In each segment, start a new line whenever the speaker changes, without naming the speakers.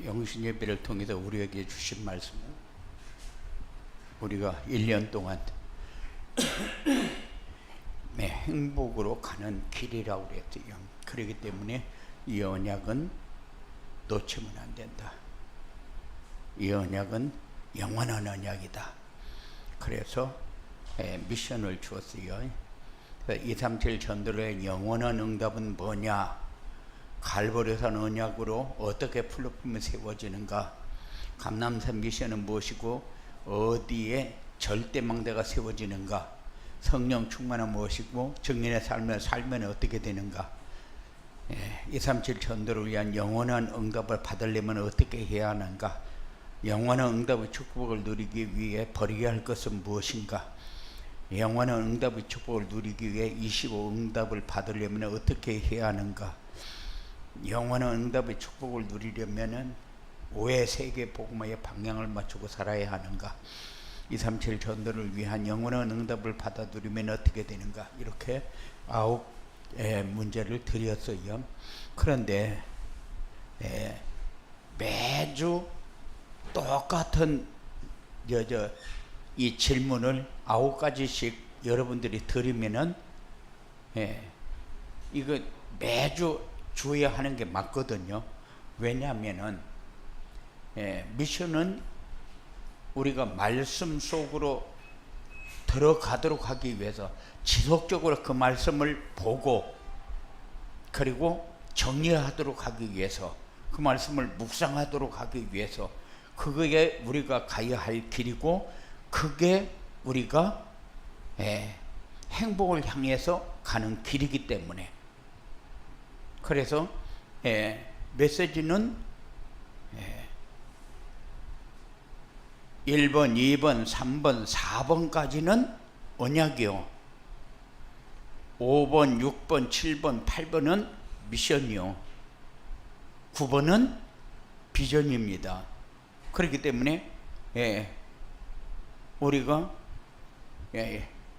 영신 예배를 통해서 우리에게 주신 말씀은 우리가 1년 동안 행복으로 가는 길이라고 그랬어요. 그렇기 때문에 이 언약은 놓치면 안 된다. 이 언약은 영원한 언약이다. 그래서 미션을 주었어요. 237 전도의 영원한 응답은 뭐냐? 갈보리산 언약으로 어떻게 플랫폼이 세워지는가? 감람산 미션은 무엇이고 어디에 절대망대가 세워지는가? 성령 충만은 무엇이고 정인의 삶을 살면 어떻게 되는가? 237 전도를 위한 영원한 응답을 받으려면 어떻게 해야 하는가? 영원한 응답의 축복을 누리기 위해 버리게 할 것은 무엇인가? 영원한 응답의 축복을 누리기 위해 25 응답을 받으려면 어떻게 해야 하는가? 영원한 응답의 축복을 누리려면 5회 세계 복음화의 방향을 맞추고 살아야 하는가? 237 전도를 위한 영원한 응답을 받아 누리면 어떻게 되는가? 이렇게 9 문제를 드렸어요. 그런데 매주 똑같은 이 질문을 9가지씩 여러분들이 드리면은 이거 매주 주어야 하는 게 맞거든요. 왜냐하면은 미션은 우리가 말씀 속으로 들어가도록 하기 위해서 지속적으로 그 말씀을 보고 그리고 정리하도록 하기 위해서 그 말씀을 묵상하도록 하기 위해서 그게 우리가 가야 할 길이고 그게 우리가 행복을 향해서 가는 길이기 때문에 그래서 메시지는 1번, 2번, 3번, 4번까지는 언약이요. 5번, 6번, 7번, 8번은 미션이요. 9번은 비전입니다. 그렇기 때문에 우리가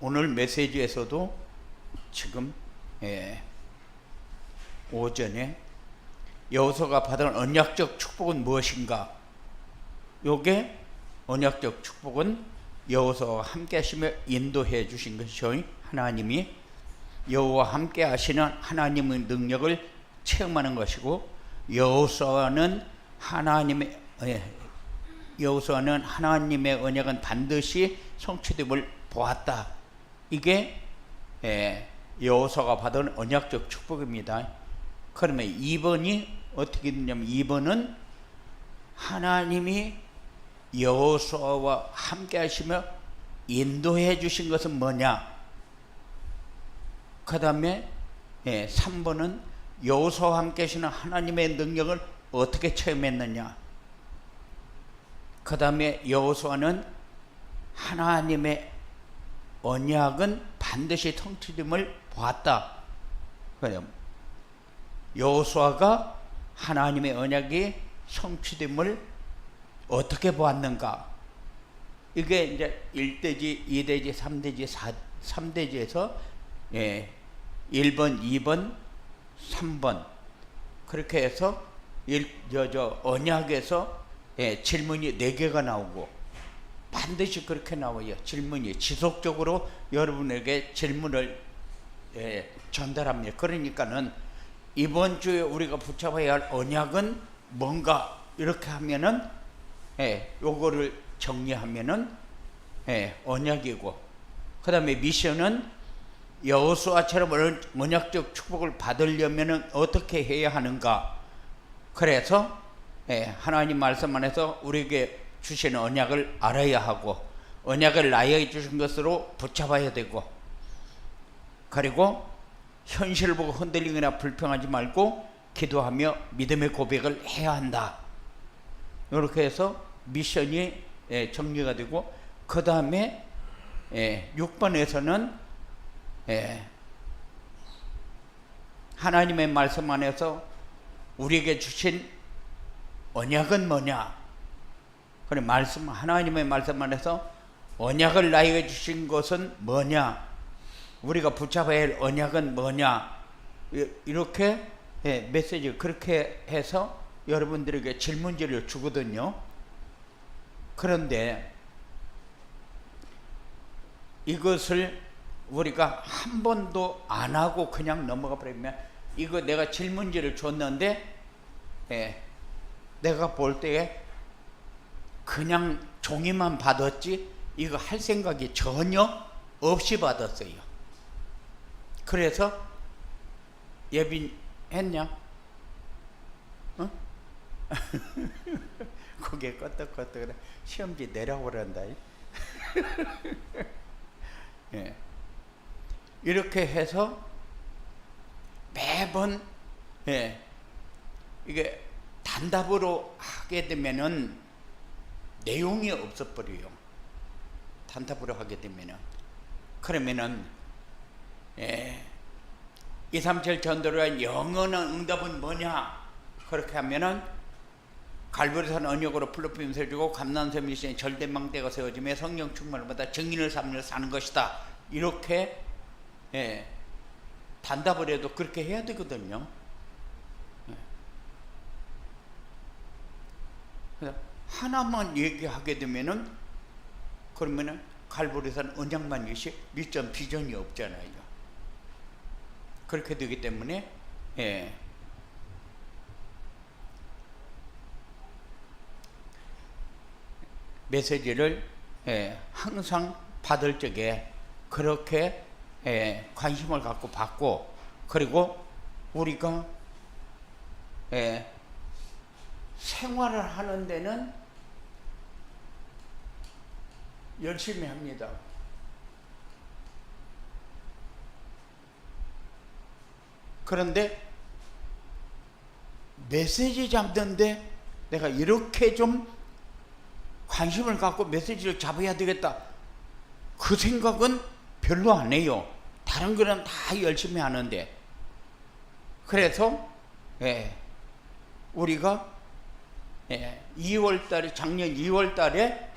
오늘 메시지에서도 지금 오전에 여호수아가 받은 언약적 축복은 무엇인가? 요게 언약적 축복은 여호수아와 함께 하시며 인도해 주신 것이죠. 하나님이 여호와 함께 하시는 하나님의 능력을 체험하는 것이고 여호수아는 하나님의 언약은 반드시 성취됨을 보았다. 이게 여호수아가 받은 언약적 축복입니다. 그러면 2번이 어떻게 되냐면 2번은 하나님이 여호수아와 함께 하시며 인도해 주신 것은 뭐냐? 그 다음에 3번은 여호수아와 함께 하시는 하나님의 능력을 어떻게 체험했느냐? 그 다음에 여호수아는 하나님의 언약은 반드시 성취됨을 보았다. 그럼 여호수아가 하나님의 언약이 성취됨을 어떻게 보았는가? 이게 이제 1대지, 2대지, 3대지, 3대지에서 1번, 2번, 3번 그렇게 해서 언약에서 질문이 4개가 나오고 반드시 그렇게 나와요. 질문이 지속적으로 여러분에게 질문을 전달합니다. 그러니까는 이번 주에 우리가 붙잡아야 할 언약은 뭔가 이렇게 하면은 요거를 정리하면은 언약이고 그 다음에 미션은 여호수아처럼 언약적 축복을 받으려면은 어떻게 해야 하는가? 그래서 하나님 말씀 안에서 우리에게 주시는 언약을 알아야 하고 언약을 나에게 주신 것으로 붙잡아야 되고 그리고 현실을 보고 흔들리거나 불평하지 말고 기도하며 믿음의 고백을 해야 한다. 이렇게 해서 미션이 정리가 되고 그 다음에 6번에서는 하나님의 말씀 안에서 우리에게 주신 언약은 뭐냐? 그래 하나님의 말씀 안에서 언약을 나에게 주신 것은 뭐냐? 우리가 붙잡아야 할 언약은 뭐냐? 이렇게 메시지 그렇게 해서 여러분들에게 질문지를 주거든요. 그런데 이것을 우리가 한 번도 안 하고 그냥 넘어가 버리면, 이거 내가 질문지를 줬는데 내가 볼 때에 그냥 종이만 받았지 이거 할 생각이 전혀 없이 받았어요. 그래서 예빈 했냐? 어? 고개 끄덕끄덕. 시험지 내려오란다. 예. 이렇게 해서 매번 이게 단답으로 하게 되면은 내용이 없어버려요. 단답으로 하게 되면은. 그러면은 237 전도로의 영원한 응답은 뭐냐? 그렇게 하면은 갈보리산 언역으로 풀높임 세워지고 감난섬 일신에 절대망대가 세워지며 성령 충만을 받아 증인을 삶을 사는 것이다. 이렇게 단답을 해도 그렇게 해야 되거든요. 그래서 하나만 얘기하게 되면은 그러면은 갈보리산 언약만 일시 미션 비전이 없잖아요. 그렇게 되기 때문에 메시지를 항상 받을 적에 그렇게 관심을 갖고 받고, 그리고 우리가 생활을 하는 데는 열심히 합니다. 그런데 메시지 잡는데 내가 이렇게 좀 관심을 갖고 메시지를 잡아야 되겠다, 그 생각은 별로 안 해요. 다른 거는 다 열심히 하는데. 그래서 우리가 2월달에, 작년 2월달에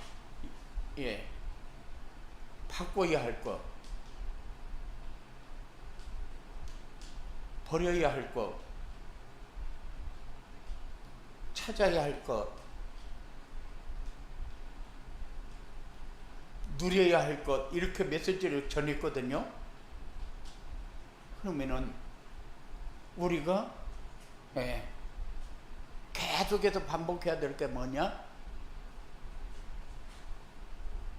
바꿔야 할 것, 버려야 할 것, 찾아야 할 것, 누려야 할 것, 이렇게 메시지를 전했거든요. 그러면은 우리가 계속해서 반복해야 될 게 뭐냐?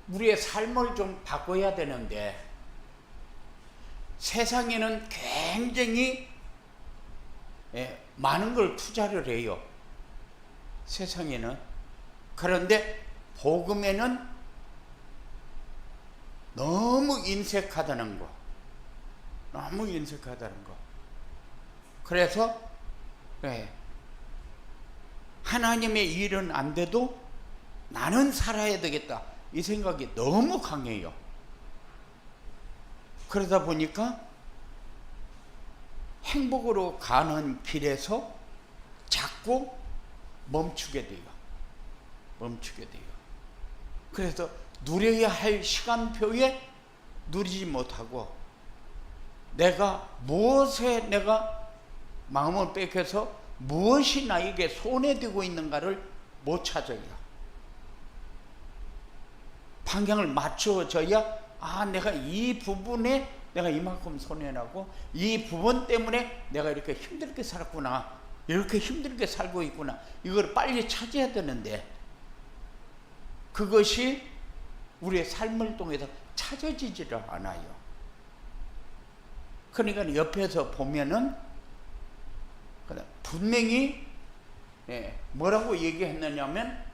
우리의 삶을 좀 바꿔야 되는데, 세상에는 굉장히 많은 걸 투자를 해요. 세상에는. 그런데 복음에는 너무 인색하다는 거. 너무 인색하다는 거. 그래서 하나님의 일은 안 돼도 나는 살아야 되겠다, 이 생각이 너무 강해요. 그러다 보니까 행복으로 가는 길에서 자꾸 멈추게 돼요. 멈추게 돼요. 그래서 누려야 할 시간표에 누리지 못하고, 내가 무엇에 내가 마음을 뺏겨서 무엇이 나에게 손해되고 있는가를 못 찾아요. 방향을 맞춰줘야, 내가 이 부분에 내가 이만큼 손해나고, 이 부분 때문에 내가 이렇게 힘들게 살았구나, 이렇게 힘들게 살고 있구나, 이걸 빨리 찾아야 되는데, 그것이 우리의 삶을 통해서 찾아지지를 않아요. 그러니까 옆에서 보면은 분명히 뭐라고 얘기했느냐면,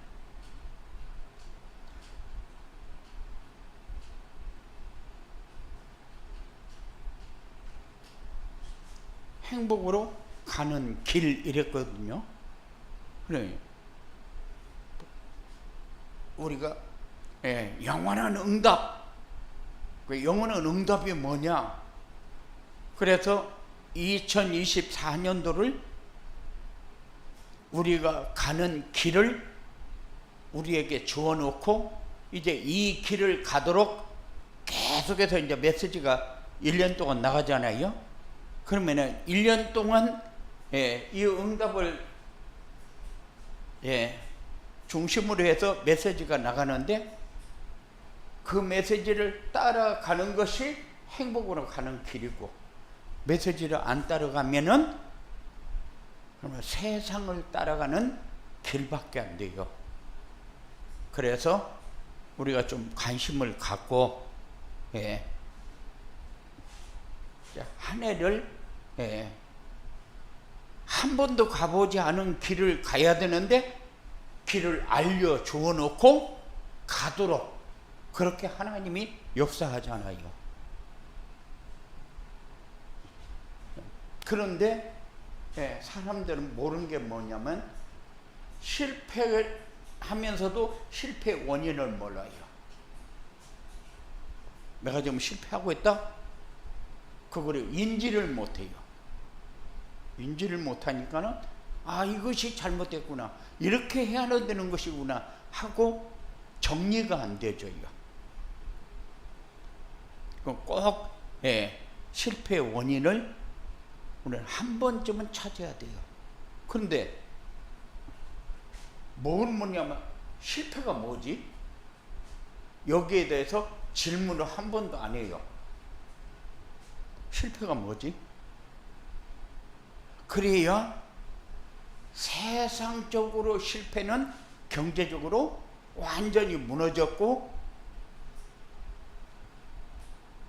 행복으로 가는 길 이랬거든요. 그래, 우리가 영원한 응답, 그 영원한 응답이 뭐냐? 그래서 2024년도를 우리가 가는 길을 우리에게 주어놓고, 이제 이 길을 가도록 계속해서 이제 메시지가 1년 동안 나가잖아요. 그러면은 1년 동안 이 응답을 중심으로 해서 메시지가 나가는데 그 메시지를 따라가는 것이 행복으로 가는 길이고, 메시지를 안 따라가면은 그러면 세상을 따라가는 길밖에 안 돼요. 그래서 우리가 좀 관심을 갖고 한 해를 한 번도 가보지 않은 길을 가야 되는데 길을 알려 주어 놓고 가도록 그렇게 하나님이 역사하잖아요. 그런데 사람들은 모르는 게 뭐냐면 실패를 하면서도 실패 원인을 몰라요. 내가 지금 실패하고 있다? 그거를 인지를 못해요. 인지를 못하니까는 이것이 잘못됐구나, 이렇게 해야 되는 것이구나 하고 정리가 안 되죠. 꼭 실패 원인을 우리는 한 번쯤은 찾아야 돼요. 그런데 뭐냐면 실패가 뭐지? 여기에 대해서 질문을 한 번도 안 해요. 실패가 뭐지? 그래야 세상적으로 실패는 경제적으로 완전히 무너졌고,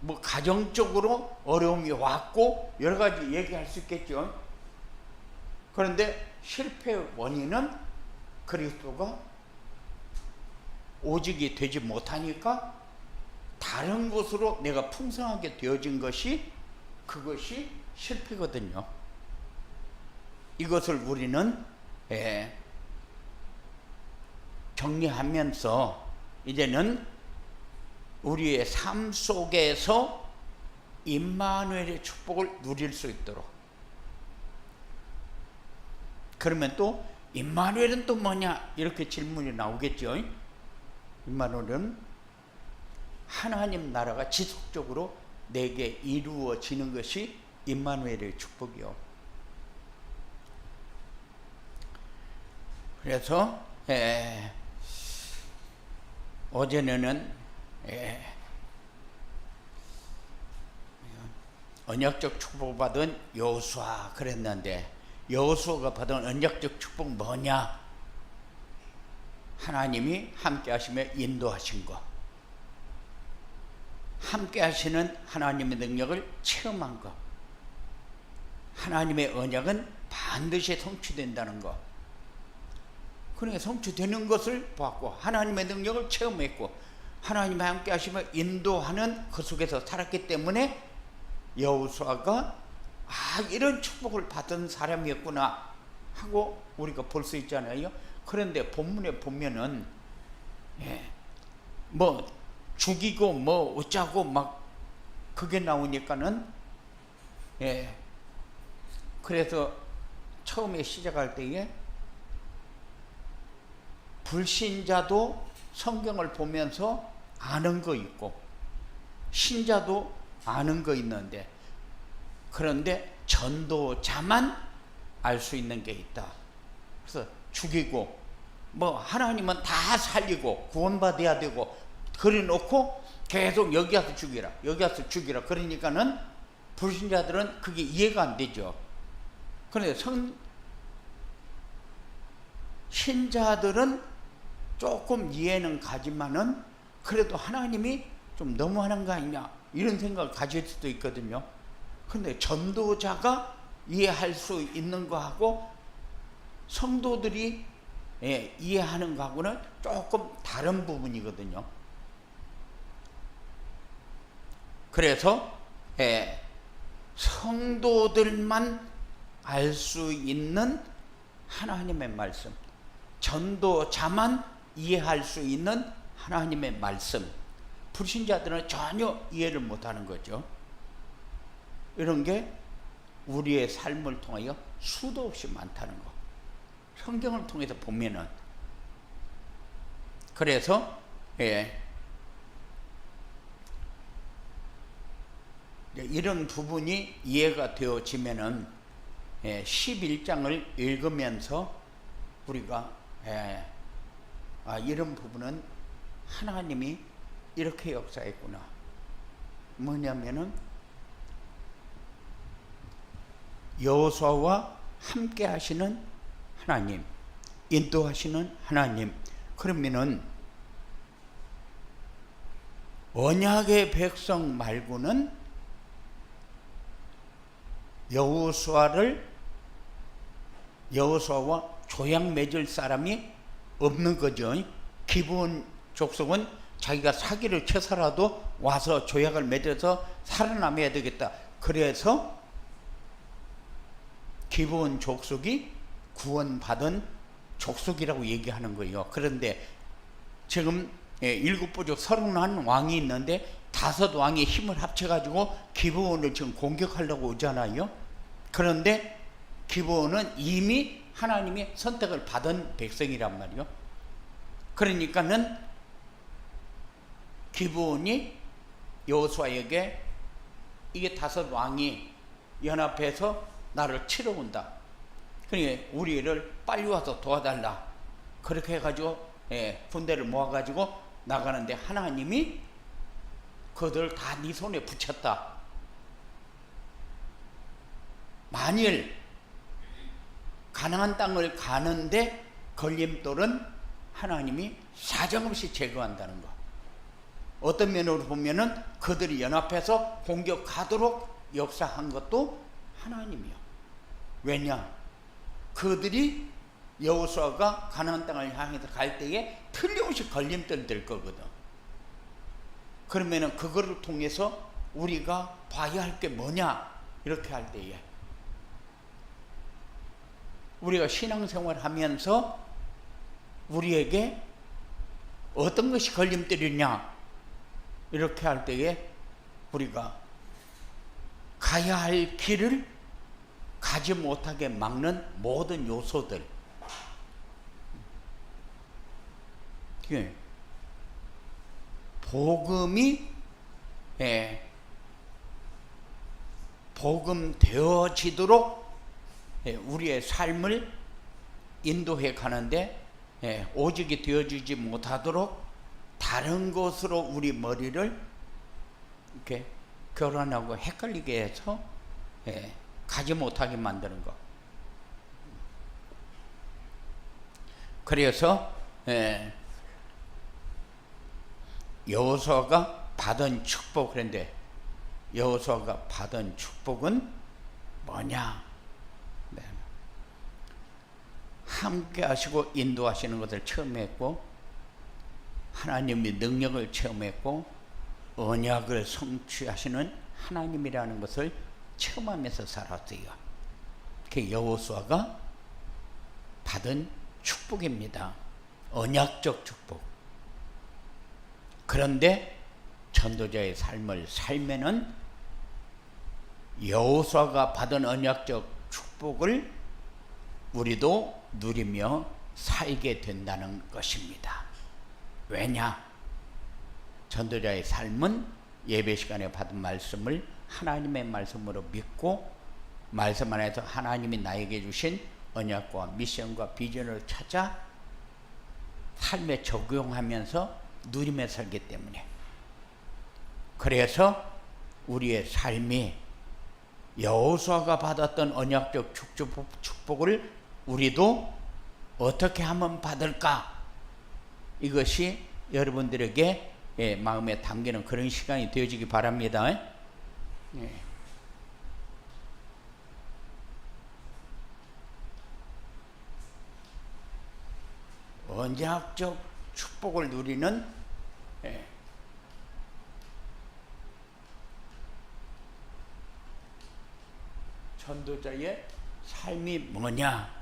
뭐 가정적으로 어려움이 왔고 여러 가지 얘기할 수 있겠죠. 그런데 실패 원인은 그리스도가 오직이 되지 못하니까 다른 것으로 내가 풍성하게 되어진 것이, 그것이 실패거든요. 이것을 우리는 정리하면서 이제는 우리의 삶 속에서 임마누엘의 축복을 누릴 수 있도록. 그러면 또 임마누엘은 또 뭐냐, 이렇게 질문이 나오겠죠. 임마누엘은 하나님 나라가 지속적으로 내게 이루어지는 것이 임마누엘의 축복이요. 그래서 어제는 언약적 축복을 받은 여호수아 그랬는데, 여호수아가 받은 언약적 축복 뭐냐? 하나님이 함께 하시며 인도하신 것, 함께 하시는 하나님의 능력을 체험한 것, 하나님의 언약은 반드시 성취된다는 것. 그러니까 성취되는 것을 보았고 하나님의 능력을 체험했고 하나님이 함께 하시며 인도하는 그 속에서 살았기 때문에 여호수아가 이런 축복을 받은 사람이었구나 하고 우리가 볼 수 있잖아요. 그런데 본문에 보면은 뭐 죽이고 뭐 어쩌고 막 그게 나오니까는 그래서 처음에 시작할 때에 불신자도 성경을 보면서 아는 거 있고 신자도 아는 거 있는데, 그런데 전도자만 알 수 있는 게 있다. 그래서 죽이고 뭐 하나님은 다 살리고 구원받아야 되고 그래 놓고 계속 여기 와서 죽이라 여기 와서 죽이라 그러니까는 불신자들은 그게 이해가 안 되죠. 그런데 신자들은 조금 이해는 가지만은 그래도 하나님이 좀 너무하는 거 아니냐 이런 생각을 가질 수도 있거든요. 그런데 전도자가 이해할 수 있는 거하고 성도들이 이해하는 거하고는 조금 다른 부분이거든요. 그래서 성도들만 알 수 있는 하나님의 말씀, 전도자만 이해할 수 있는 하나님의 말씀, 불신자들은 전혀 이해를 못하는 거죠. 이런 게 우리의 삶을 통하여 수도 없이 많다는 거, 성경을 통해서 보면은. 그래서 이런 부분이 이해가 되어지면은 11장을 읽으면서 우리가 예, 이런 부분은 하나님이 이렇게 역사했구나. 뭐냐면은 여호수아와 함께 하시는 하나님, 인도하시는 하나님. 그러면은 언약의 백성 말고는 여호수아와 조약 맺을 사람이 없는 거죠. 기브온 족속은 자기가 사기를 쳐서라도 와서 조약을 맺어서 살아남아야 되겠다. 그래서 기브온 족속이 구원받은 족속이라고 얘기하는 거예요. 그런데 지금 7부족 31왕이 있는데 5왕이 힘을 합쳐가지고 기브온을 지금 공격하려고 오잖아요. 그런데 기브온은 이미 하나님의 선택을 받은 백성이란 말이요. 그러니까는 기브온이 여호수아에게 이게 5왕이 연합해서 나를 치러 온다. 그러니까 우리를 빨리 와서 도와달라. 그렇게 해가지고 군대를 모아가지고 나가는데 하나님이 그들 다 네 손에 붙였다. 만일 가나안 땅을 가는데 걸림돌은 하나님이 사정없이 제거한다는 거. 어떤 면으로 보면은 그들이 연합해서 공격하도록 역사한 것도 하나님이요. 왜냐? 그들이 여호수아가 가나안 땅을 향해서 갈 때에 틀림없이 걸림돌 될 거거든. 그러면은 그거를 통해서 우리가 봐야 할 게 뭐냐? 이렇게 할 때에 우리가 신앙생활 하면서 우리에게 어떤 것이 걸림돌이냐? 이렇게 할 때에 우리가 가야 할 길을 가지 못하게 막는 모든 요소들. 복음이 복음 되어지도록 우리의 삶을 인도해 가는데 오직이 되어지지 못하도록 다른 것으로 우리 머리를 이렇게 교란하고 헷갈리게 해서 가지 못하게 만드는 것. 그래서 여호수아가 받은 축복, 그런데 여호수아가 받은 축복은 뭐냐? 함께 하시고 인도하시는 것을 체험했고, 하나님의 능력을 체험했고, 언약을 성취하시는 하나님이라는 것을 체험하면서 살았어요. 그게 여호수아가 받은 축복입니다. 언약적 축복. 그런데 전도자의 삶을 살면은 여호수아가 받은 언약적 축복을 우리도 누리며 살게 된다는 것입니다. 왜냐? 전도자의 삶은 예배 시간에 받은 말씀을 하나님의 말씀으로 믿고 말씀 안에서 하나님이 나에게 주신 언약과 미션과 비전을 찾아 삶에 적용하면서 누리며 살기 때문에, 그래서 우리의 삶이 여호수아가 받았던 언약적 축복을 우리도 어떻게 하면 받을까? 이것이 여러분들에게 마음에 담기는 그런 시간이 되어지기 바랍니다. 언약적 축복을 누리는 전도자의 삶이 뭐냐?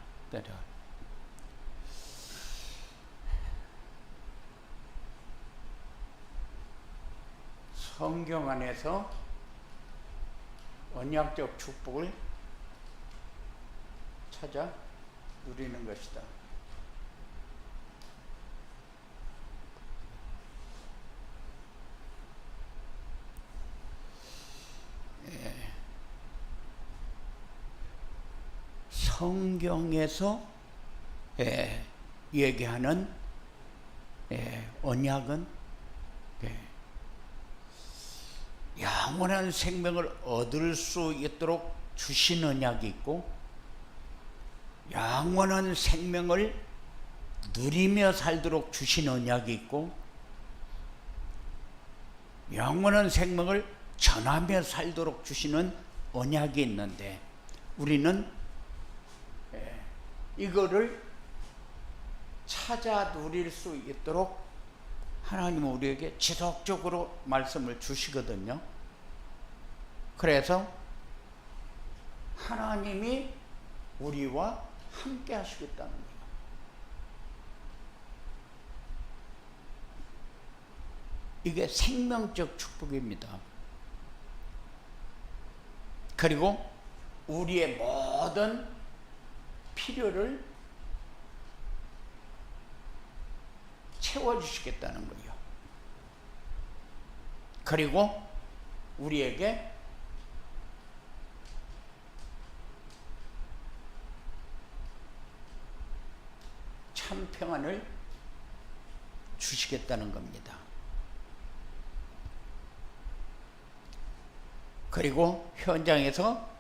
성경 안에서 언약적 축복을 찾아 누리는 것이다. 성경에서 얘기하는 언약은 영원한 생명을 얻을 수 있도록 주신 언약이 있고, 영원한 생명을 누리며 살도록 주신 언약이 있고, 영원한 생명을 전하며 살도록 주시는 언약이 있는데, 우리는 이거를 찾아 누릴 수 있도록 하나님은 우리에게 지속적으로 말씀을 주시거든요. 그래서 하나님이 우리와 함께 하시겠다는 거예요. 이게 생명적 축복입니다. 그리고 우리의 모든 필요를 채워주시겠다는 거예요. 그리고 우리에게 참 평안을 주시겠다는 겁니다. 그리고 현장에서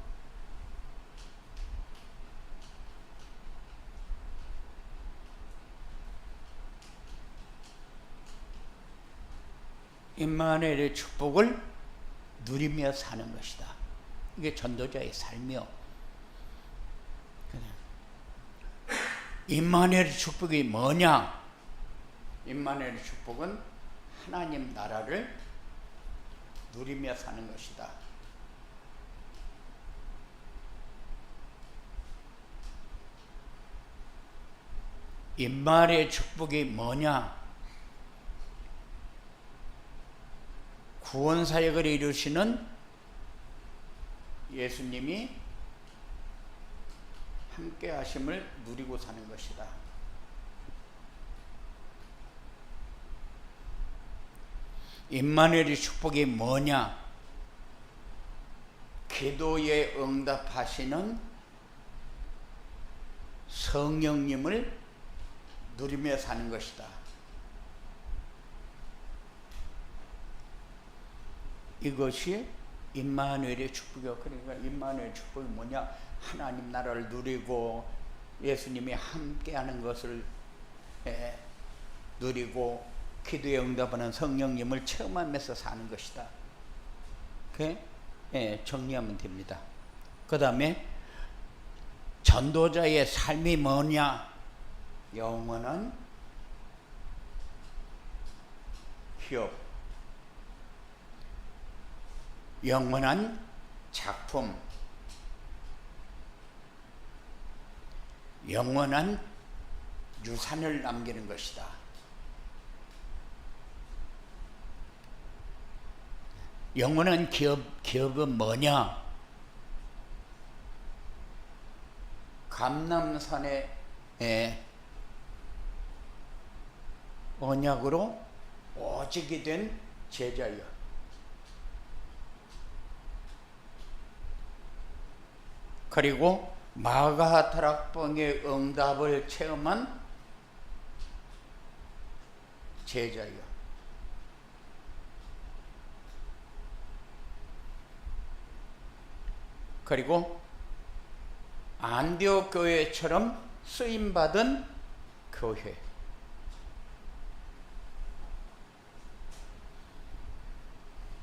임마누엘의 축복을 누리며 사는 것이다. 이게 전도자의 삶이요. 임마누엘의 축복이 뭐냐? 임마누엘의 축복은 하나님 나라를 누리며 사는 것이다. 임마누엘의 축복이 뭐냐? 구원 사역을 이루시는 예수님이 함께 하심을 누리고 사는 것이다. 임마누엘의 축복이 뭐냐? 기도에 응답하시는 성령님을 누리며 사는 것이다. 이것이 임마누엘의 축복이요. 그러니까 임마누엘의 축복이 뭐냐? 하나님 나라를 누리고 예수님이 함께하는 것을 누리고 기도에 응답하는 성령님을 체험하면서 사는 것이다. 그렇게 정리하면 됩니다. 그 다음에 전도자의 삶이 뭐냐? 영원한 기업, 영원한 작품, 영원한 유산을 남기는 것이다. 영원한 기업은 뭐냐? 감람산의 언약으로 오직이 된 제자여. 그리고 마가다락방의 응답을 체험한 제자여. 그리고 안디옥 교회처럼 쓰임받은 교회.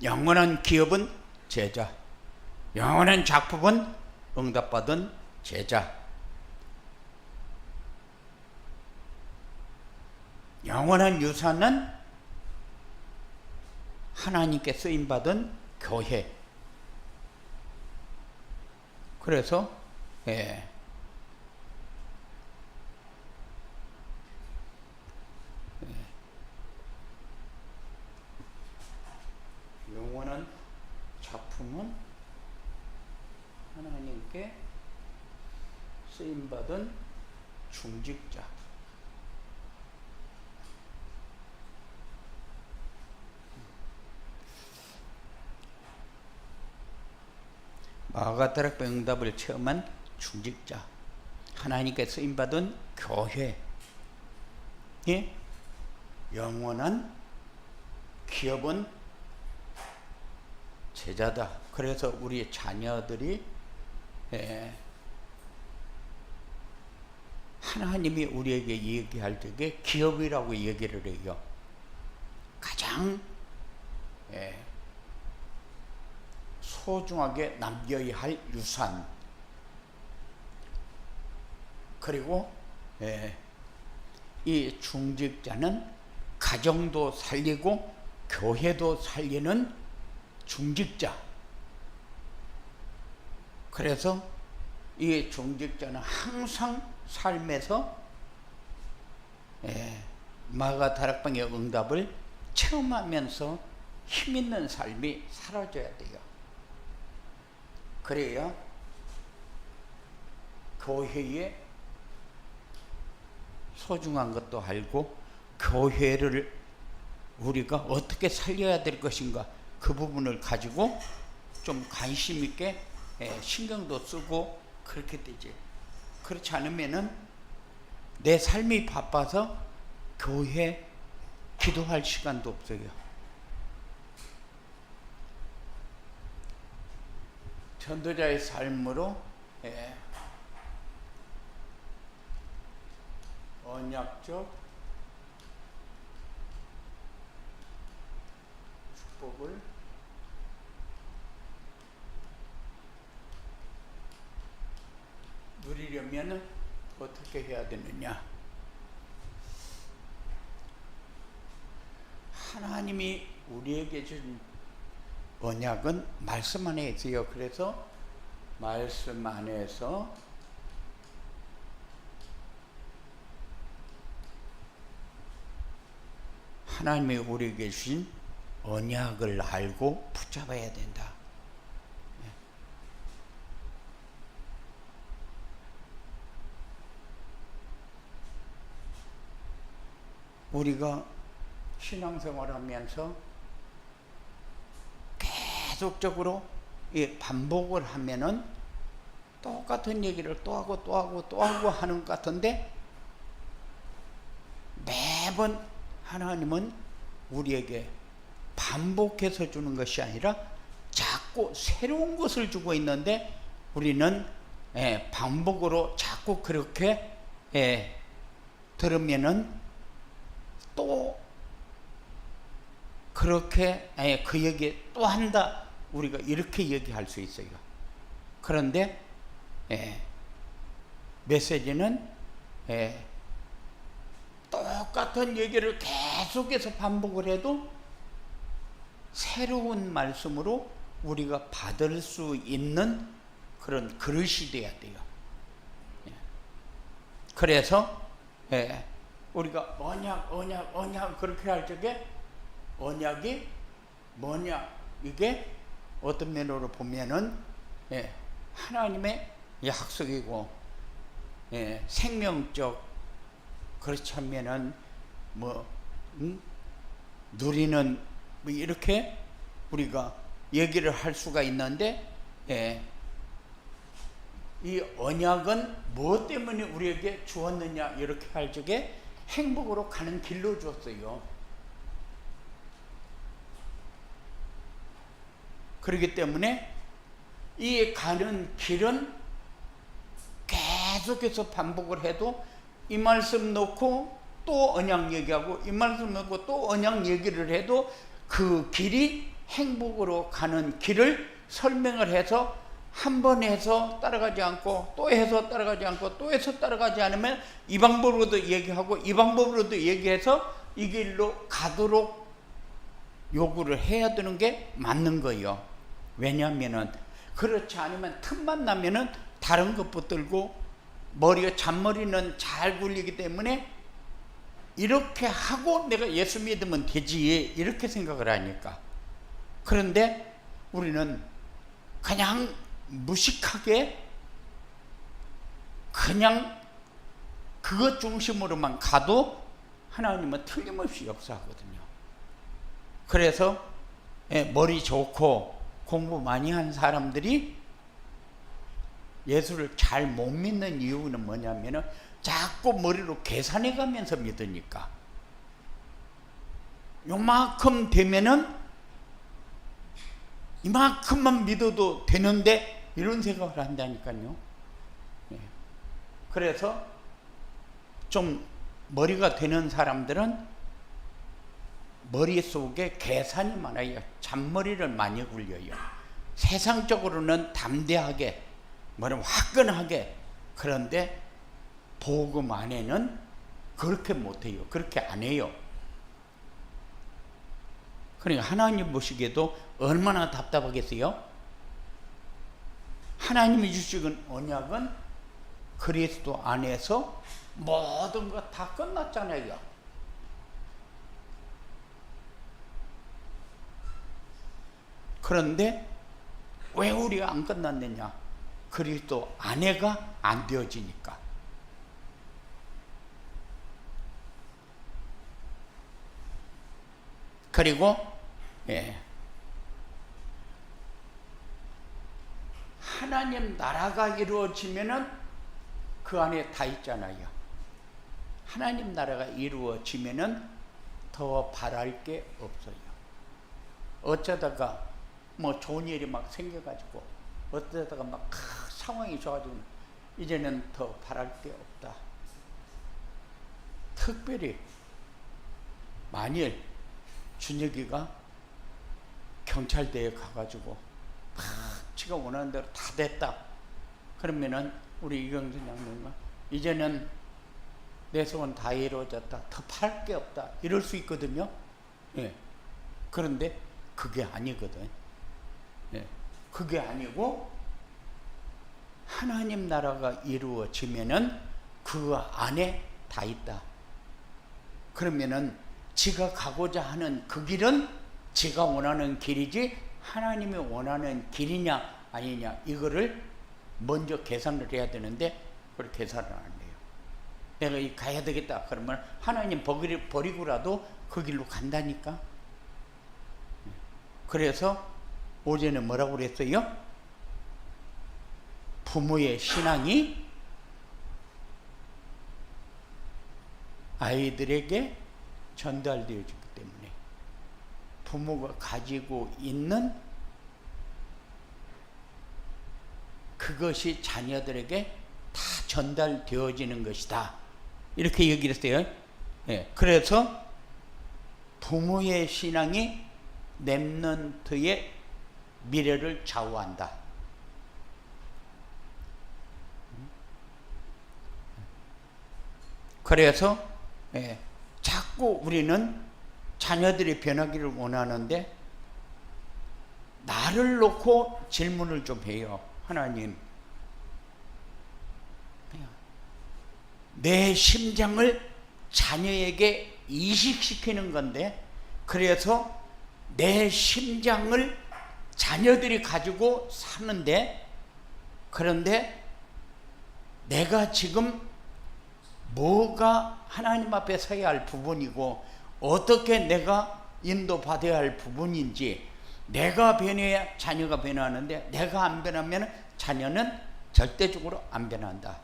영원한 기업은 제자, 영원한 작품은 응답받은 제자, 영원한 유산은 하나님께 쓰임받은 교회. 그래서 영원한 작품은 하나님께 쓰임받은 중직자. 마가다락 응답을 체험한 중직자, 하나님께 쓰임받은 교회. 예? 영원한 기업은 제자다. 그래서 우리 자녀들이 하나님이 우리에게 얘기할 때에 기업이라고 얘기를 해요. 가장 소중하게 남겨야 할 유산. 그리고 이 중직자는 가정도 살리고 교회도 살리는 중직자. 그래서 이 중직자는 항상 삶에서 마가다락방의 응답을 체험하면서 힘있는 삶이 사라져야 돼요. 그래야 교회의 소중한 것도 알고 교회를 우리가 어떻게 살려야 될 것인가, 그 부분을 가지고 좀 관심 있게 신경도 쓰고 그렇게 되지. 그렇지 않으면은 내 삶이 바빠서 교회 기도할 시간도 없어요. 전도자의 삶으로 언약적 축복을 누리려면 어떻게 해야 되느냐? 하나님이 우리에게 준 언약은 말씀 안에 있어요. 그래서 말씀 안에서 하나님이 우리에게 주신 언약을 알고 붙잡아야 된다. 우리가 신앙생활하면서 계속적으로 반복을 하면은 똑같은 얘기를 또 하고 또 하고 또 하고 하는 것 같은데, 매번 하나님은 우리에게 반복해서 주는 것이 아니라 자꾸 새로운 것을 주고 있는데, 우리는 반복으로 자꾸 그렇게 들으면은 또 그렇게 그 얘기 또 한다, 우리가 이렇게 얘기할 수 있어요. 그런데 메시지는 똑같은 얘기를 계속해서 반복을 해도 새로운 말씀으로 우리가 받을 수 있는 그런 그릇이 돼야 돼요. 그래서 우리가 언약 그렇게 할 적에 언약이 뭐냐, 이게 어떤 면으로 보면은 하나님의 약속이고 생명적, 그렇지 않으면은 누리는 뭐 이렇게 우리가 얘기를 할 수가 있는데, 이 언약은 무엇 때문에 우리에게 주었느냐, 이렇게 할 적에 행복으로 가는 길로 줬어요. 그렇기 때문에 이 가는 길은 계속해서 반복을 해도 이 말씀 놓고 또 언약 얘기하고 이 말씀 놓고 또 언약 얘기를 해도 그 길이 행복으로 가는 길을 설명을 해서 한 번 해서 따라가지 않고 또 해서 따라가지 않고 또 해서 따라가지 않으면 이 방법으로도 얘기하고 이 방법으로도 얘기해서 이 길로 가도록 요구를 해야 되는 게 맞는 거예요. 왜냐하면은 그렇지 않으면 틈만 나면은 다른 것 붙들고 머리가 잔머리는 잘 굴리기 때문에 이렇게 하고 내가 예수 믿으면 되지, 이렇게 생각을 하니까. 그런데 우리는 그냥 무식하게 그냥 그것 중심으로만 가도 하나님은 틀림없이 역사하거든요. 그래서 머리 좋고 공부 많이 한 사람들이 예수를 잘 못 믿는 이유는 뭐냐면은 자꾸 머리로 계산해 가면서 믿으니까. 요만큼 되면은 이만큼만 믿어도 되는데 이런 생각을 한다니까요. 그래서 좀 머리가 되는 사람들은 머릿속에 계산이 많아요. 잔머리를 많이 굴려요. 세상적으로는 담대하게, 뭐냐면 화끈하게, 그런데 복음 안에는 그렇게 못해요. 그렇게 안 해요. 그러니까 하나님 보시기에도 얼마나 답답하겠어요? 하나님이 주신 언약은 그리스도 안에서 모든 거 다 끝났잖아요. 그런데 왜 우리가 안 끝났느냐? 그리스도 안에가 안 되어지니까. 그리고 하나님 나라가 이루어지면은 그 안에 다 있잖아요. 하나님 나라가 이루어지면은 더 바랄 게 없어요. 어쩌다가 뭐 좋은 일이 막 생겨가지고, 어쩌다가 막 상황이 좋아지고 이제는 더 바랄 게 없다. 특별히 만일 준혁이가 경찰대에 가가지고 지가 원하는 대로 다 됐다, 그러면은 우리 이경진 장로님은 이제는 내 소원 다 이루어졌다, 더 바랄 게 없다, 이럴 수 있거든요. 그런데 그게 아니거든. 그게 아니고 하나님 나라가 이루어지면은 그 안에 다 있다. 그러면은 지가 가고자 하는 그 길은 지가 원하는 길이지 하나님이 원하는 길이냐 아니냐, 이거를 먼저 계산을 해야 되는데 그걸 계산을 안 해요. 내가 이 가야 되겠다 그러면 하나님 버리고라도 그 길로 간다니까. 그래서 어제는 뭐라고 그랬어요? 부모의 신앙이 아이들에게 전달되어지기 때문에 부모가 가지고 있는 그것이 자녀들에게 다 전달되어지는 것이다, 이렇게 얘기를 했어요. 그래서 부모의 신앙이 렘넌트의 미래를 좌우한다. 그래서 자꾸 우리는 자녀들이 변하기를 원하는데 나를 놓고 질문을 좀 해요. 하나님, 내 심장을 자녀에게 이식시키는 건데, 그래서 내 심장을 자녀들이 가지고 사는데, 그런데 내가 지금 뭐가 하나님 앞에 서야 할 부분이고 어떻게 내가 인도받아야 할 부분인지, 내가 변해야 자녀가 변하는데 내가 안 변하면 자녀는 절대적으로 안 변한다.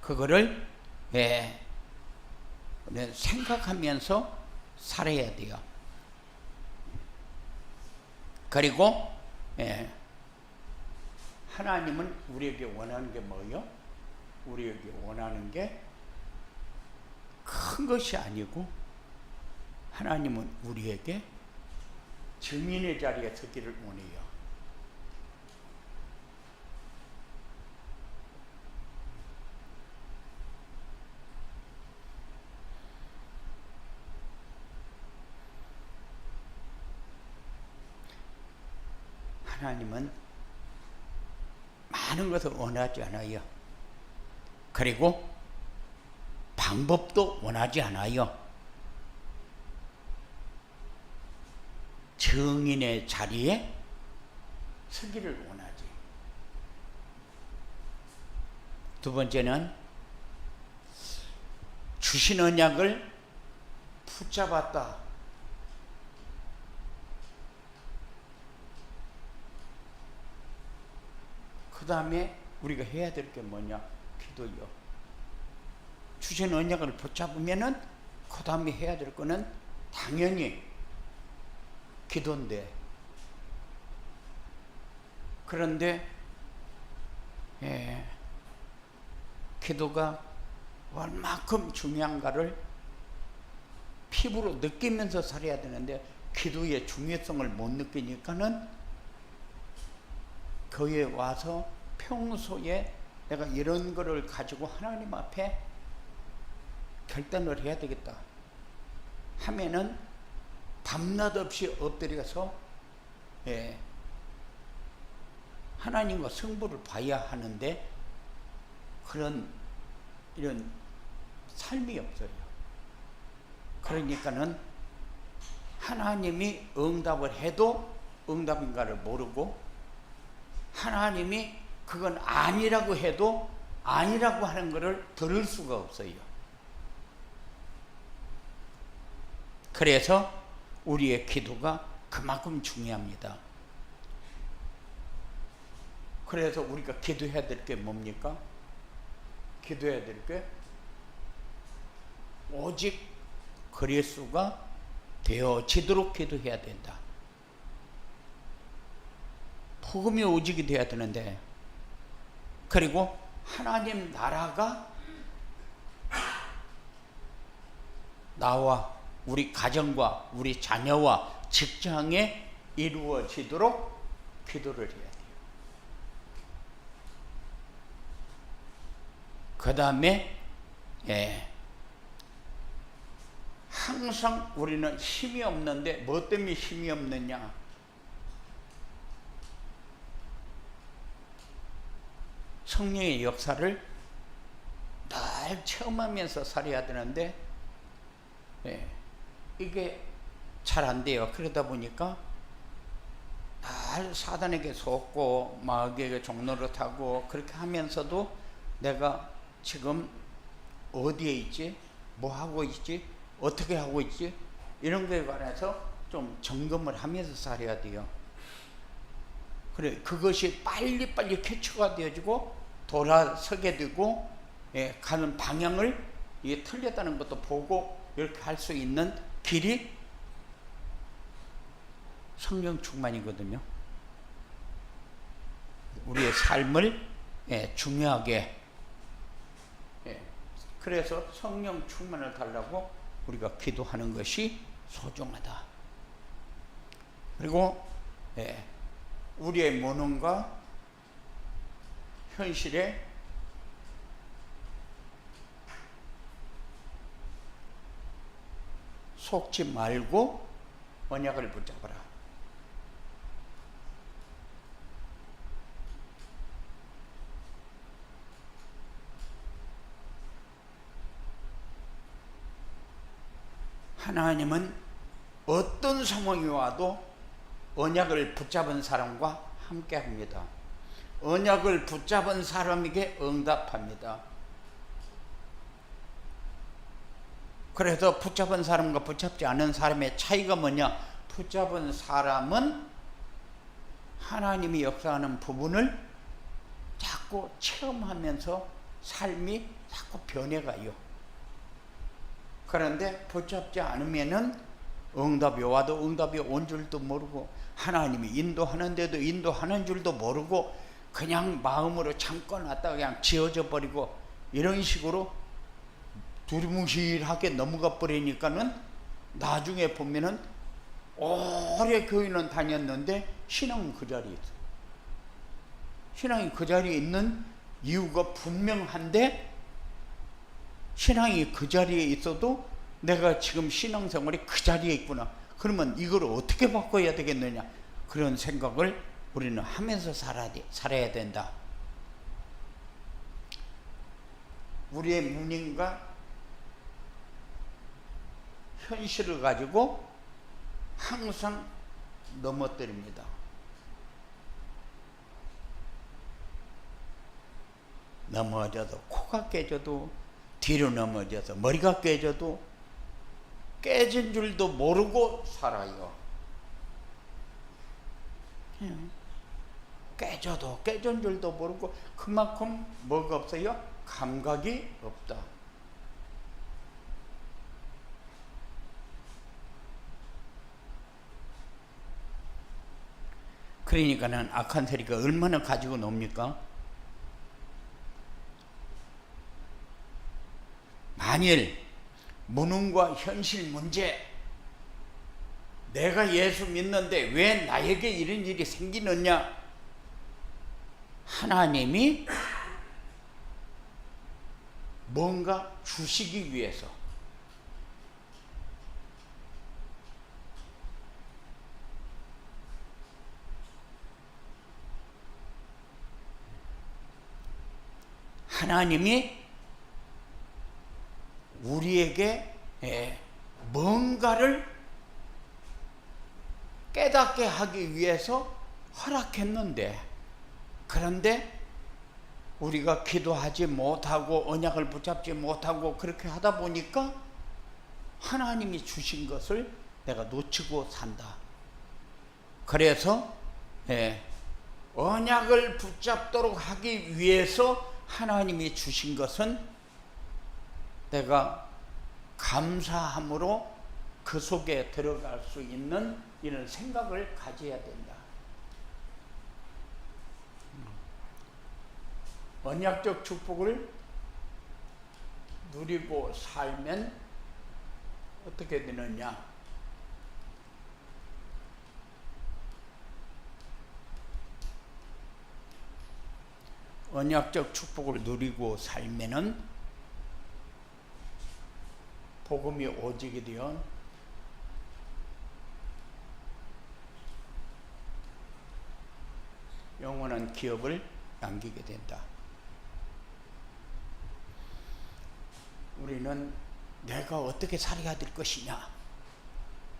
그거를 생각하면서 살아야 돼요. 그리고 하나님은 우리에게 원하는 게 뭐예요? 우리에게 원하는 게 큰 것이 아니고, 하나님은 우리에게 증인의 자리에 서기를 원해요. 하나님은 많은 것을 원하지 않아요. 그리고 방법도 원하지 않아요. 증인의 자리에 서기를 원하지. 두 번째는 주신 언약을 붙잡았다. 그 다음에 우리가 해야 될 게 뭐냐? 기도요. 주신 언약을 붙잡으면은 그 다음에 해야 될 거는 당연히 기도인데, 그런데 기도가 얼마큼 중요한가를 피부로 느끼면서 살아야 되는데 기도의 중요성을 못 느끼니까는 교회에 와서 평소에 내가 이런 거를 가지고 하나님 앞에 결단을 해야 되겠다 하면은 밤낮 없이 엎드려서 하나님과 승부를 봐야 하는데 그런 이런 삶이 없어요. 그러니까는 하나님이 응답을 해도 응답인가를 모르고, 하나님이 그건 아니라고 해도 아니라고 하는 것을 들을 수가 없어요. 그래서 우리의 기도가 그만큼 중요합니다. 그래서 우리가 기도해야 될 게 뭡니까? 기도해야 될 게 오직 그리스도가 되어지도록 기도해야 된다. 복음이 오직이 돼야 되는데, 그리고 하나님 나라가 나와 우리 가정과 우리 자녀와 직장에 이루어지도록 기도를 해야 돼요. 그 다음에 항상 우리는 힘이 없는데 뭐 때문에 힘이 없느냐? 성령의 역사를 늘 체험하면서 살아야 되는데 이게 잘 안 돼요. 그러다 보니까 늘 사단에게 속고 마귀에게 종로를 타고 그렇게 하면서도 내가 지금 어디에 있지? 뭐 하고 있지? 어떻게 하고 있지? 이런 거에 관해서 좀 점검을 하면서 살아야 돼요. 그래, 그것이 빨리빨리 캐치가 되어지고 돌아서게 되고 가는 방향을 이게 틀렸다는 것도 보고 이렇게 할 수 있는 길이 성령 충만이거든요. 우리의 삶을 중요하게, 그래서 성령 충만을 달라고 우리가 기도하는 것이 소중하다. 그리고 우리의 무능과 현실에 속지 말고 언약을 붙잡아라. 하나님은 어떤 상황이 와도 언약을 붙잡은 사람과 함께 합니다. 언약을 붙잡은 사람에게 응답합니다. 그래서 붙잡은 사람과 붙잡지 않은 사람의 차이가 뭐냐? 붙잡은 사람은 하나님이 역사하는 부분을 자꾸 체험하면서 삶이 자꾸 변해가요. 그런데 붙잡지 않으면은 응답이 와도 응답이 온 줄도 모르고, 하나님이 인도하는데도 인도하는 줄도 모르고, 그냥 마음으로 잠깐 왔다가 그냥 지어져 버리고, 이런 식으로 두리뭉실하게 넘어가 버리니까는 나중에 보면은 오래 교회는 다녔는데 신앙은 그 자리에 있어요. 신앙이 그 자리에 있는 이유가 분명한데, 신앙이 그 자리에 있어도 내가 지금 신앙생활이 그 자리에 있구나. 그러면 이걸 어떻게 바꿔야 되겠느냐? 그런 생각을 우리는 하면서 살아야 된다. 우리의 무능과 현실을 가지고 항상 넘어뜨립니다. 넘어져도 코가 깨져도, 뒤로 넘어져서 머리가 깨져도 깨진 줄도 모르고 살아요. 깨져도 깨진 줄도 모르고 그만큼 뭐가 없어요? 감각이 없다. 그러니까는 악한 세리가 얼마나 가지고 놉니까? 만일 무능과 현실 문제, 내가 예수 믿는데 왜 나에게 이런 일이 생기느냐? 하나님이 뭔가 주시기 위해서, 하나님이 우리에게 뭔가를 깨닫게 하기 위해서 허락했는데, 그런데 우리가 기도하지 못하고 언약을 붙잡지 못하고 그렇게 하다 보니까 하나님이 주신 것을 내가 놓치고 산다. 그래서 언약을 붙잡도록 하기 위해서 하나님이 주신 것은 내가 감사함으로 그 속에 들어갈 수 있는 이런 생각을 가져야 된다. 언약적 축복을 누리고 살면 어떻게 되느냐? 언약적 축복을 누리고 살면은 복음이 오지게 되어 영원한 기업을 남기게 된다. 우리는 내가 어떻게 살아야 될 것이냐,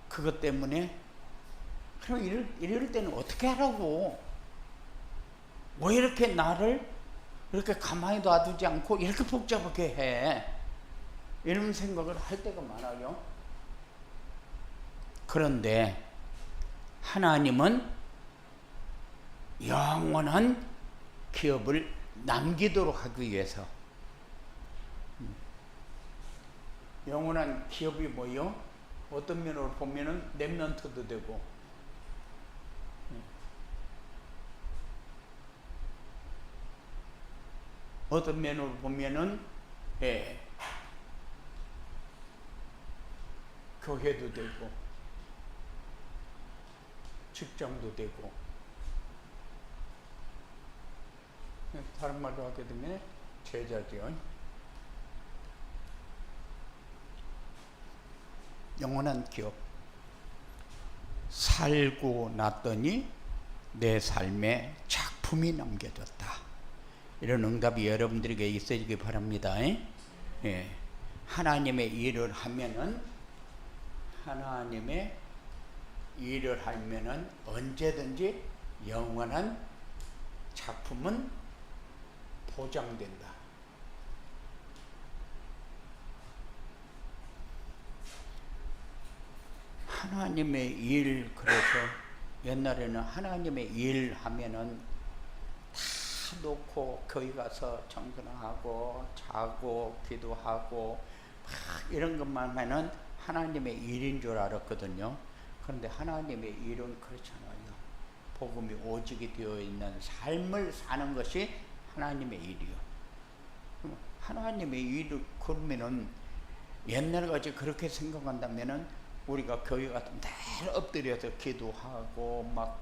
그것 때문에 그럼 이럴 때는 어떻게 하라고, 왜 이렇게 나를 이렇게 가만히 놔두지 않고 이렇게 복잡하게 해, 이런 생각을 할 때가 많아요. 그런데 하나님은 영원한 기업을 남기도록 하기 위해서, 영원한 기업이 뭐요? 어떤 면으로 보면은 렘넌트도 되고, 어떤 면으로 보면은 교회도 되고 직장도 되고, 다른 말로 하게 되면 제자지요. 영원한 기업. 살고 났더니 내 삶에 작품이 남겨졌다. 이런 응답이 여러분들에게 있어지기 바랍니다. 하나님의 일을 하면은, 하나님의 일을 하면은 언제든지 영원한 작품은 보장된다. 하나님의 일, 그래서 옛날에는 하나님의 일 하면은 다 놓고 교회 가서 청근하고 자고 기도하고 막 이런 것만 하면은 하나님의 일인 줄 알았거든요. 그런데 하나님의 일은 그렇잖아요. 복음이 오직이 되어 있는 삶을 사는 것이 하나님의 일이요. 하나님의 일을 그러면은 옛날같이 그렇게 생각한다면은 우리가 교회 같은 늘 엎드려서 기도하고 막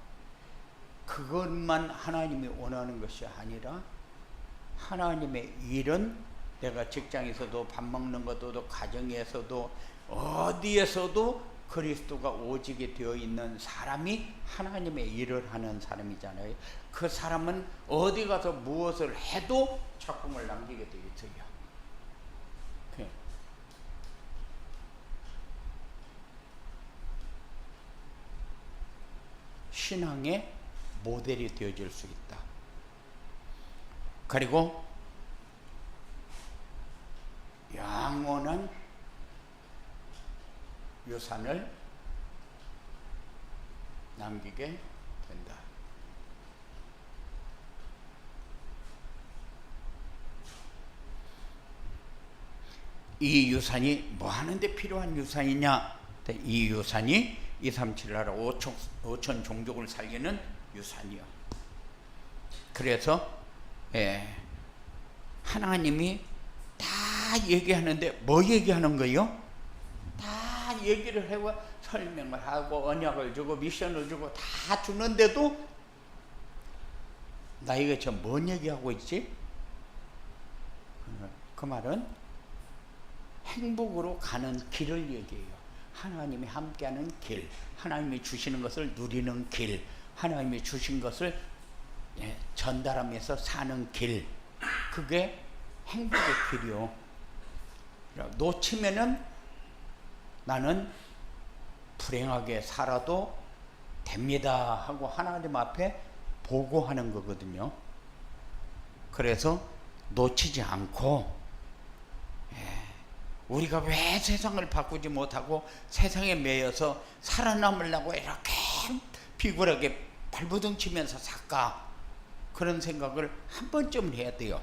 그것만 하나님이 원하는 것이 아니라, 하나님의 일은 내가 직장에서도 밥 먹는 것도 가정에서도 어디에서도 그리스도가 오직이 되어 있는 사람이 하나님의 일을 하는 사람이잖아요. 그 사람은 어디 가서 무엇을 해도 작품을 남기게 되어 있어요. 신앙의 모델이 되어질 수 있다. 그리고 영원한 유산을 남기게 된다. 이 유산이 뭐 하는데 필요한 유산이냐? 이 유산이 237 나라 5천 종족을 살리는 유산이요. 그래서 하나님이 다 얘기하는데 뭐 얘기하는 거예요? 다 얘기를 하고 설명을 하고 언약을 주고 미션을 주고 다 주는데도 나에게 저 뭔 얘기하고 있지? 그 말은 행복으로 가는 길을 얘기해요. 하나님이 함께하는 길, 하나님이 주시는 것을 누리는 길, 하나님이 주신 것을 전달하면서 사는 길, 그게 행복의 길이요. 놓치면은 나는 불행하게 살아도 됩니다 하고 하나님 앞에 보고하는 거거든요. 그래서 놓치지 않고 우리가 왜 세상을 바꾸지 못하고 세상에 매여서 살아남으려고 이렇게 비굴하게 발버둥 치면서 살까? 그런 생각을 한 번쯤은 해야 돼요.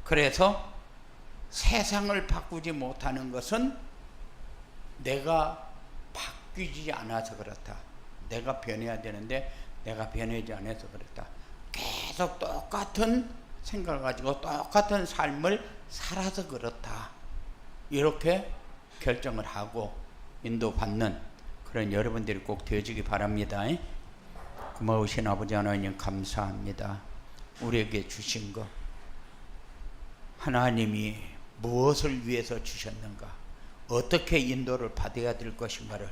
그래서 세상을 바꾸지 못하는 것은 내가 바뀌지 않아서 그렇다. 내가 변해야 되는데 내가 변하지 않아서 그렇다. 계속 똑같은 생각을 가지고 똑같은 삶을 살아서 그렇다. 이렇게 결정을 하고 인도받는 그런 여러분들이 꼭 되어지기 바랍니다. 고마우신 아버지 하나님 감사합니다. 우리에게 주신 것, 하나님이 무엇을 위해서 주셨는가, 어떻게 인도를 받아야 될 것인가를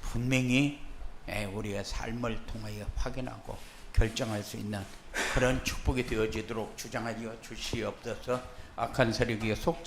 분명히 우리의 삶을 통하여 확인하고 결정할 수 있는 그런 축복이 되어지도록 주장하여 주시옵소서. 악한 세력에 속지